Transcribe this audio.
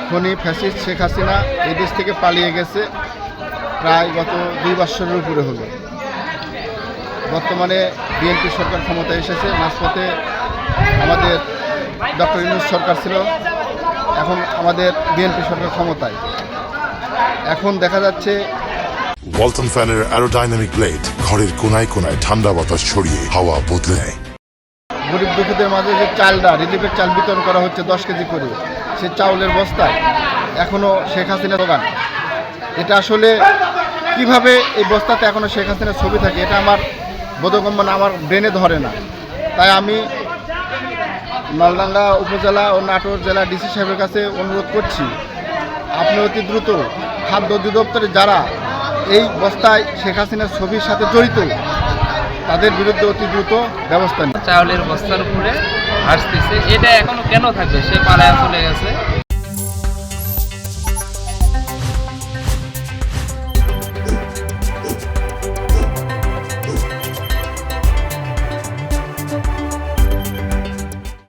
খনি ফ্যাসিস্ট শেখ হাসিনা এই দেশ থেকে পালিয়ে গেছে প্রায় গত 2 বছরের উপরে হলো। বর্তমানে বিএনপি সরকার ক্ষমতায় এসেছে। মাঝপথে আমাদের ডক্টর ইউনূস সরকার ছিল, এখন আমাদের বিএনপি সরকার ক্ষমতায়। এখন দেখা যাচ্ছে ওয়ালটন ফ্যানের অ্যারোডাইনামিক ব্লেড ঘরের কোনায় কোনায় ঠান্ডা বাতাস ছড়িয়ে হাওয়া বদলে নেয়। গরিব দুঃখীদের মাঝে যে চালটা রিলিফের চাল বিতরণ করা হচ্ছে 10 কেজি করে, সে চাউলের বস্তায় এখনও শেখ হাসিনার দোকান। এটা আসলে কিভাবে এই বস্তাতে এখনও শেখ হাসিনার ছবি থাকে, এটা আমার বোধগম্য না, আমার ব্রেনে ধরে না। তাই আমি নলডাঙ্গা উপজেলা ও নাটোর জেলা ডিসি সাহেবের কাছে অনুরোধ করছি, আপনি অতি দ্রুত খাদ্য অধিদপ্তরে যারা এই বস্তায় শেখ হাসিনার ছবির সাথে জড়িত তাদের বিরুদ্ধে অতি দ্রুত ব্যবস্থা নিন। চাউলের বস্তার উপরে আসতেছে, এটা এখনো কেন থাকবে? সে পালায়া চলে গেছে।